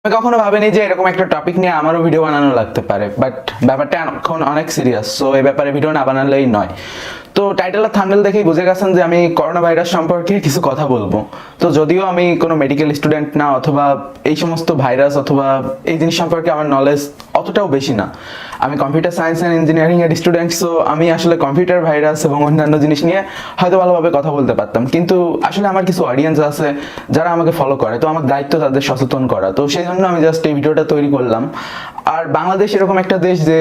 আমি কখনো ভাবিনি যে এরকম একটা টপিক নিয়ে আমারও ভিডিও বানানো লাগতে পারে, বাট ব্যাপারটা এখন অনেক সিরিয়াস, সো এই ব্যাপারে ভিডিও না বানালেই নয়। তো টাইটেল আর থাম্বনেল দেখেই বুঝে গেছেন যে আমি করোনা ভাইরাস সম্পর্কে কিছু কথা বলবো। তো যদিও আমি কোনো মেডিকেল স্টুডেন্ট না, অথবা এই সমস্ত ভাইরাস অথবা এই জিনিস সম্পর্কে আমার নলেজ অতটাও বেশি না। আমি কম্পিউটার সায়েন্স অ্যান্ড ইঞ্জিনিয়ারিং এর স্টুডেন্ট, সো আমি আসলে কম্পিউটার ভাইরাস এবং অন্যান্য জিনিস নিয়ে হয়তো ভালোভাবে কথা বলতে পারতাম, কিন্তু আসলে আমার কিছু অডিয়েন্স আছে যারা আমাকে ফলো করে, তো আমার দায়িত্ব তাদের সচেতন করা। তো সেই জন্য আমি জাস্ট এই ভিডিওটা তৈরি করলাম। আর বাংলাদেশ এরকম একটা দেশ যে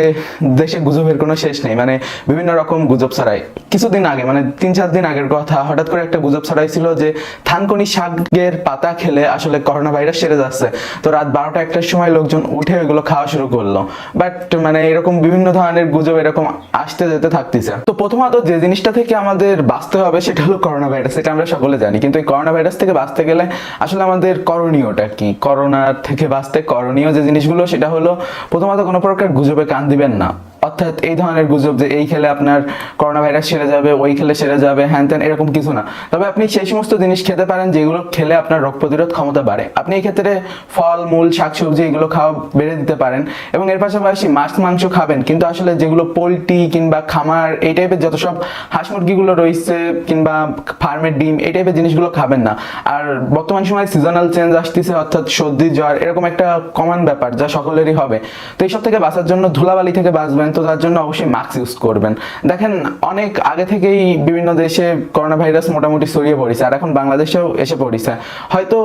দেশে গুজবের কোনো শেষ নেই, মানে বিভিন্ন রকম গুজব ছড়ায়। কিছুদিন আগে, মানে 3-4 দিন আগের কথা, হঠাৎ করে একটা গুজব ছড়াইছিল যে থানকুনি শাকের পাতা খেলে আসলে করোনা ভাইরাস সেরে যাচ্ছে। তো রাত 12টা-1টার সময় লোকজন উঠে ওইগুলো খাওয়া শুরু করলো। বাট মানে এরকম বিভিন্ন ধরনের গুজব এরকম আসতে যেতে থাকতেছে। তো প্রথমত যে জিনিসটা থেকে আমাদের বাঁচতে হবে সেটা হলো করোনা ভাইরাস, এটা আমরা সকলে জানি। কিন্তু এই করোনা ভাইরাস থেকে বাঁচতে গেলে আসলে আমাদের করণীয়টা কি? করোনা থেকে বাঁচতে করণীয় যে জিনিসগুলো সেটা হলো, প্রথমত কোনো প্রকার গুজবে কান দিবেন না। অর্থাৎ এই ধরনের গুজব যে এই খেলে আপনার করোনা ভাইরাস সেরে যাবে, ওই খেলে সেরে যাবে, হ্যান ত্যান, এরকম কিছু না। তবে আপনি সেই সমস্ত জিনিস খেতে পারেন যেগুলো খেলে আপনার রোগ প্রতিরোধ ক্ষমতা বাড়ে। আপনি এই ক্ষেত্রে ফল মূল শাকসবজি এগুলো খাওয়া বেড়ে দিতে পারেন, এবং এর পাশাপাশি মাছ মাংস খাবেন, কিন্তু আসলে যেগুলো পোলট্রি কিংবা খামার এই টাইপের যত সব হাঁস মুরগিগুলো রয়েছে কিংবা ফার্মের ডিম এই টাইপের জিনিসগুলো খাবেন না। আর বর্তমান সময় সিজনাল চেঞ্জ আসতেছে, অর্থাৎ সর্দি জ্বর এরকম একটা কমন ব্যাপার যা সকলেরই হবে। তো এইসব থেকে বাঁচার জন্য, ধুলাবালি থেকে বাঁচবেন, তো তার জন্য অবশ্যই মাস্ক ইউজ করবেন। দেখেন অনেক আগে থেকেই বিভিন্ন দেশে করোনা ভাইরাস মোটামুটি ছড়িয়ে পড়েছে, আর এখন বাংলাদেশেও এসে পড়েছে। হয়তো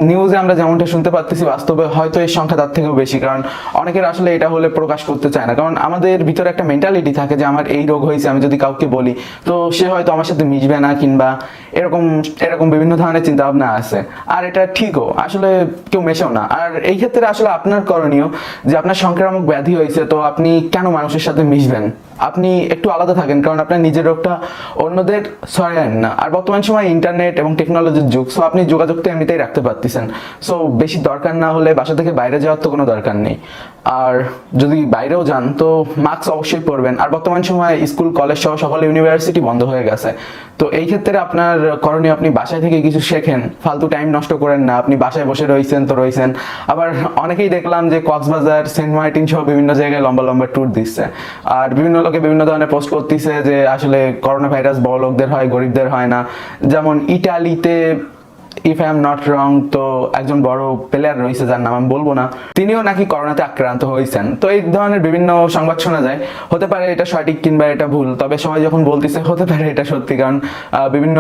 নিউজে আমরা যেমনটা শুনতে পাচ্ছি, বাস্তবে হয়তো এর সংখ্যা তার থেকেও বেশি, কারণ অনেকের আসলে এটা হলে প্রকাশ করতে চায় না। কারণ আমাদের ভিতরে একটা মেন্টালিটি থাকে যে আমার এই রোগ হয়েছে, আমি যদি কাউকে বলি তো সে হয়তো আমার সাথে মিশবে না, কিংবা এরকম এরকম বিভিন্ন ধরনের চিন্তা ভাবনা আছে। আর এটা ঠিকও, আসলে কেউ মেশেও না। আর এই ক্ষেত্রে আসলে আপনার করণীয় যে আপনার সংক্রামক ব্যাধি হয়েছে, তো আপনি কেন মানুষের সাথে মিশবেন? আপনি একটু আলাদা থাকেন, কারণ আপনার নিজের রোগটা অন্যদের ছড়ায়েন না। আর বর্তমান সময় ইন্টারনেট এবং টেকনোলজির যুগ, সো আপনি যোগাযোগ তো এমনিতেই রাখতে পারতেছেন। সো বেশি দরকার না হলে বাসা থেকে বাইরে যাওয়ার তো কোনো দরকার নেই। আর যদি বাইরেও যান তো মাস্ক অবশ্যই পরবেন। আর বর্তমান সময় স্কুল কলেজ সহ সকল ইউনিভার্সিটি বন্ধ হয়ে গেছে, তো এই ক্ষেত্রে আপনার করণীয় আপনি বাসায় থেকে কিছু শেখেন, ফালতু টাইম নষ্ট করেন না। আপনি বাসায় বসে রয়েছেন তো রয়েছেন। আবার অনেকেই দেখলাম যে কক্সবাজার, সেন্ট মার্টিন সহ বিভিন্ন জায়গায় লম্বা লম্বা ট্যুর দিচ্ছে, আর বিভিন্ন লোকে বিভিন্ন ধরনের পোস্ট করতেছে যে আসলে করোনা ভাইরাস বড় লোকদের হয়, গরিবদের হয় না। যেমন ইটালিতে, if I am not wrong, তো একজন বড় প্লেয়ার রয়েছে যার নাম আমি বলবো না, তিনিও নাকি করোনাতে আক্রান্ত হয়েছেন। তো এই ধরনের বিভিন্ন সংবাদ শোনা যায়। হতে পারে এটা সঠিক কিংবা এটা ভুল, তবে সবাই যখন বলতেছে হতে পারে এটা সত্যি, কারণ বিভিন্ন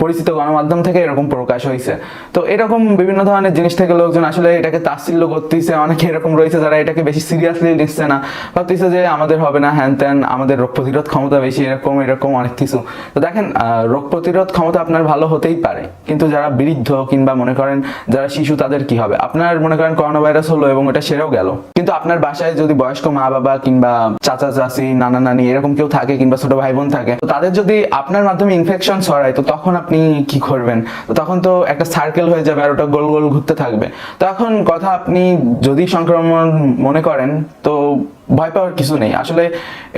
পরিচিত গণমাধ্যম থেকে এরকম প্রকাশ হয়েছে। তো এরকম বিভিন্ন ধরনের জিনিস থেকে লোকজন আসলে এটাকে তাচ্ছিল্য করতেছে। অনেকে এরকম রয়েছে যারা এটাকে বেশি সিরিয়াসলি নিচ্ছে না, ভাবতেছে যে আমাদের হবে না, হ্যান ত্যান, আমাদের রোগ প্রতিরোধ ক্ষমতা বেশি, এরকম এরকম অনেক কিছু। তো দেখেন রোগ প্রতিরোধ ক্ষমতা আপনার ভালো হতেই পারে, কিন্তু যারা বৃদ্ধ কিংবা মনে করেন যারা শিশু, তাদের কি হবে? আপনার মনে করেন করোনা ভাইরাস হলো এবং এটা সেরেও গেল, কিন্তু আপনার বাসায় যদি বয়স্ক মা বাবা কিংবা চাচা চাচি, নানা নানি এরকম কেউ থাকে, কিংবা ছোট ভাই বোন থাকে, তো তাদের যদি আপনার মাধ্যমে ইনফেকশন ছড়ায়, তো তখন আপনি কি করবেন? তো তখন তো একটা সার্কেল হয়ে যাবে, আর ওটা গোল গোল ঘুরতে থাকবে। তো এখন কথা, আপনি যদি সংক্রমণ মনে করেন তো ভয় পাওয়ার কিছু নেই। আসলে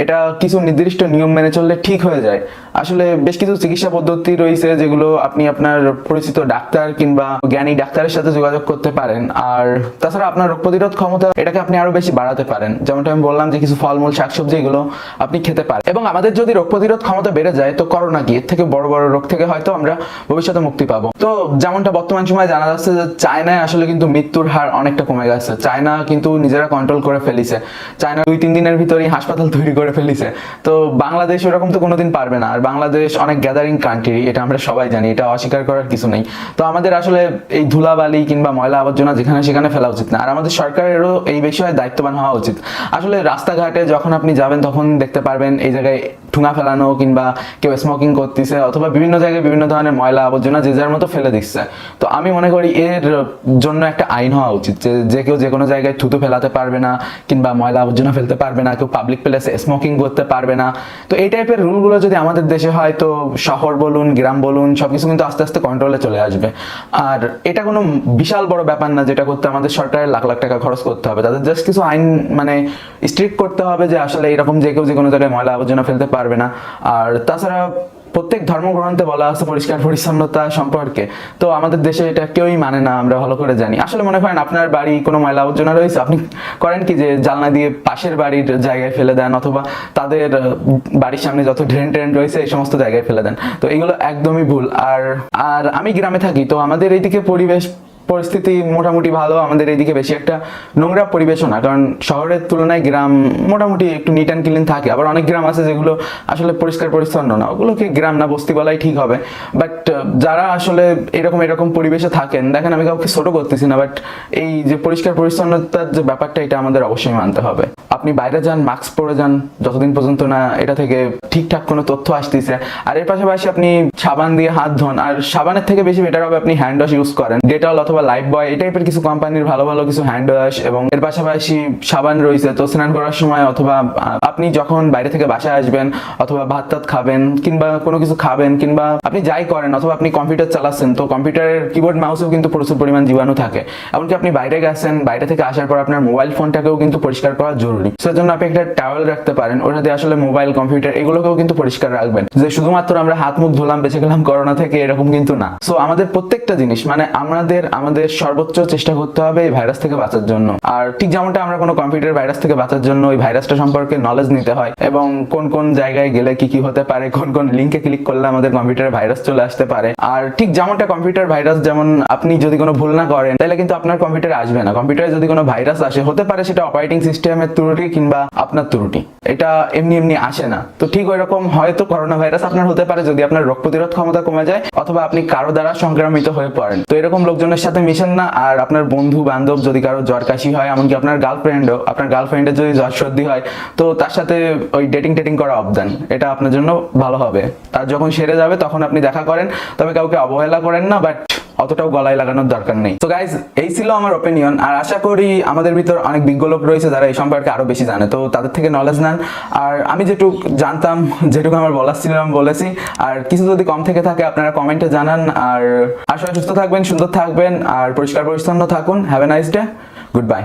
এটা কিছু নির্দিষ্ট নিয়ম মেনে চললে ঠিক হয়ে যায়। আসলে বেশ কিছু চিকিৎসা পদ্ধতি রয়েছে যেগুলো আপনি আপনার পরিচিত ডাক্তার কিংবা জ্ঞানী ডাক্তারের সাথে যোগাযোগ করতে পারেন। আর তাছাড়া আপনার রোগ প্রতিরোধ ক্ষমতা এটাকে আপনি আরো বেশি বাড়াতে পারেন। যেমনটা আমি বললাম যে কিছু ফলমূল শাকসবজি এগুলো আপনি খেতে পারেন। এবং আমাদের যদি রোগ প্রতিরোধ ক্ষমতা বেড়ে যায়, তো করোনা কি, এর থেকে বড় বড় রোগ থেকে হয়তো আমরা ভবিষ্যতে মুক্তি পাবো। তো যেমনটা বর্তমান সময় জানা যাচ্ছে যে চায়নায় আসলে কিন্তু মৃত্যুর হার অনেকটা কমে গেছে। চায়না কিন্তু নিজেরা কন্ট্রোল করে ফেলিছে। চায়না 2-3 দিনের ভিতরেই হাসপাতাল তৈরি করে ফেলিছে। তো বাংলাদেশ ওরকম তো কোনোদিন পারবে না। আর বাংলাদেশ অনেক গ্যাদারিং কান্ট্রি, এটা আমরা সবাই জানি, এটা অস্বীকার করার কিছু নেই। তো আমাদের আসলে এই ধুলাবালি কিংবা ময়লা আবর্জনা যেখানে সেখানে ফেলা উচিত না। আর আমাদের সরকারেরও এই বিষয়ে দায়িত্ববান হওয়া উচিত। আসলে রাস্তাঘাটে যখন আপনি যাবেন তখন দেখতে পারবেন এই জায়গায় ঠুঙা ফেলানো, কিংবা কেউ স্মোকিং করতেছে, অথবা বিভিন্ন জায়গায় বিভিন্ন ধরনের ময়লা আবর্জনা যে যার মতো ফেলে দিচ্ছে। তো আমি মনে করি এর জন্য একটা আইন হওয়া উচিত যে কেউ যে কোনো জায়গায় থুতু ফেলাতে পারবে না, কিংবা ময়লা আবর্জনা ফেলতে পারবে না, কেউ পাবলিক প্লেসে স্মোকিং করতে পারবে না। তো এই টাইপের রুলগুলো যদি আমাদের দেশে হয়, তো শহর বলুন গ্রাম বলুন সবকিছু কিন্তু আস্তে আস্তে কন্ট্রোলে চলে আসবে। আর এটা কোনো বিশাল বড় ব্যাপার না যেটা করতে আমাদের সরকারের লাখ লাখ টাকা খরচ করতে হবে। তাদের জাস্ট কিছু আইন মানে স্ট্রিক্ট করতে হবে যে আসলে এরকম যে কেউ যে কোনো জায়গায় ময়লা আবর্জনা ফেলতে পারবে না। আর তাছাড়া প্রত্যেক ধর্মগ্রন্থে বলা আছে পরিষ্কার পরিচ্ছন্নতা সম্পর্কে, তো আমাদের দেশে এটা কেউই মানে না, আমরা ভালো করে জানি। আসলে মনে করেন আপনার বাড়ি কোনো ময়লা আবর্জনা রয়েছে, আপনি করেন কি যে জানলা দিয়ে পাশের বাড়ির জায়গায় ফেলে দেন, অথবা তাদের বাড়ির সামনে যত ড্রেন ট্রেন রয়েছে এই সমস্ত জায়গায় ফেলে দেন। তো এগুলো একদমই ভুল। আর আর আমি গ্রামে থাকি, তো আমাদের এইদিকে পরিবেশ পরিস্থিতি মোটামুটি ভালো, আমাদের এইদিকে বেশি একটা নোংরা পরিবেশও না, কারণ শহরের তুলনায় গ্রাম মোটামুটি একটু নিট অ্যান্ড ক্লিন থাকে। আবার অনেক গ্রাম আছে যেগুলো আসলে পরিষ্কার পরিচ্ছন্ন না, ওগুলোকে গ্রাম না বস্তি বলাই ঠিক হবে। বাট যারা আসলে এরকম পরিবেশে থাকেন, দেখেন আমি কাউকে ছোট করতেছি না, বাট এই যে পরিষ্কার পরিচ্ছন্নতার যে ব্যাপারটা, এটা আমাদের অবশ্যই মানতে হবে। আপনি বাইরে যান, মাস্ক পরে যান, যতদিন পর্যন্ত না এটা থেকে ঠিকঠাক কোনো তথ্য আসতেছে। আর এর পাশাপাশি আপনি সাবান দিয়ে হাত ধোন, আর সাবানের থেকে বেশি বেটার হবে আপনি হ্যান্ড ওয়াশ ইউজ করেন, ডেটল অথবা লাইফ বয়, এই টাইপের কিছু কোম্পানির ভালো ভালো কিছু হ্যান্ড ওয়াশ এবং এর পাশাপাশি সাবান রয়েছে। তো স্নান করার সময় অথবা আপনি যখন বাইরে থেকে বাসায় আসবেন, অথবা ভাত টাত খাবেন, কিংবা কোনো কিছু খাবেন, কিংবা আপনি যাই করেন, অথবা আপনি কম্পিউটার চালাচ্ছেন, তো কম্পিউটারের কিবোর্ড মাউসেও কিন্তু প্রচুর পরিমাণ জীবাণু থাকে। এমনকি আপনি বাইরে গেছেন, বাইরে থেকে আসার পর আপনার মোবাইল ফোনটাকেও কিন্তু পরিষ্কার করা জরুরি। সেজন্য আপনি একটা টাওয়েল রাখতে পারেন, ওটা দিয়ে আসলে মোবাইল কম্পিউটার এগুলোকেও কিন্তু পরিষ্কার রাখবেন। যে শুধুমাত্র আমরা হাত মুখ ধুলাম বেঁচে গেলাম করোনা থেকে, এরকম কিন্তু না। সো আমাদের প্রত্যেকটা জিনিস মানে আমাদের সর্বোচ্চ চেষ্টা করতে হবে এই ভাইরাস থেকে বাঁচার জন্য। আর ঠিক যেমনটা আমরা কোনো কম্পিউটার ভাইরাস থেকে বাঁচার জন্য ওই ভাইরাসটা সম্পর্কে নলেজ নিতে হয়, এবং কোন কোন জায়গায় গেলে কি কি হতে পারে, কোন কোন লিঙ্কে ক্লিক করলে আমাদের কম্পিউটারে ভাইরাস চলে আসতে পারে। আর ঠিক যেমনটা কম্পিউটার ভাইরাস, যেমন আপনি যদি কোনো ভুল না করেন তাহলে কিন্তু আপনার কম্পিউটারে আসবে না। কম্পিউটারে যদি কোনো ভাইরাস আসে, হতে পারে সেটা অপারেটিং সিস্টেমের ত্রুটি কিংবা আপনার ত্রুটি, এটা এমনি এমনি আসে না। তো ঠিক ওই রকম হয়তো করোনা ভাইরাস আপনার হতে পারে যদি আপনার রোগ প্রতিরোধ ক্ষমতা কমে যায়, অথবা আপনি কারো দ্বারা সংক্রমিত হয়ে পড়েন। তো এরকম লোকজনের সাথে মিশেন না। আর আপনার বন্ধু বান্ধব যদি কারো জ্বর কাশি হয়, এমনকি আপনার গার্লফ্রেন্ডের যদি জ্বর সর্দি হয়, তো তার সাথে ওই ডেটিং করা অফ দেন, এটা আপনার জন্য ভালো হবে। তার যখন সেরে যাবে তখন আপনি দেখা করেন, তবে কাউকে অবহেলা করেন না, বাট অতটাও গলায় লাগানোর দরকার নেই। তো গাইজ, এই ছিল আমার ওপিনিয়ন। আর আশা করি আমাদের ভিতর অনেক বিজ্ঞ লোক রয়েছে যারা এই সম্পর্কে আরো বেশি জানে, তো তাদের থেকে নলেজ নেন। আর আমি যেটুকু জানতাম, যেটুকু আমার বলার ছিল আমি বলেছি। আর কিছু যদি কম থেকে থাকে আপনারা কমেন্টে জানান। আর আসলে সুস্থ থাকবেন, সুন্দর থাকবেন, আর পরিষ্কার পরিচ্ছন্ন থাকুন। Have a nice day, good bye.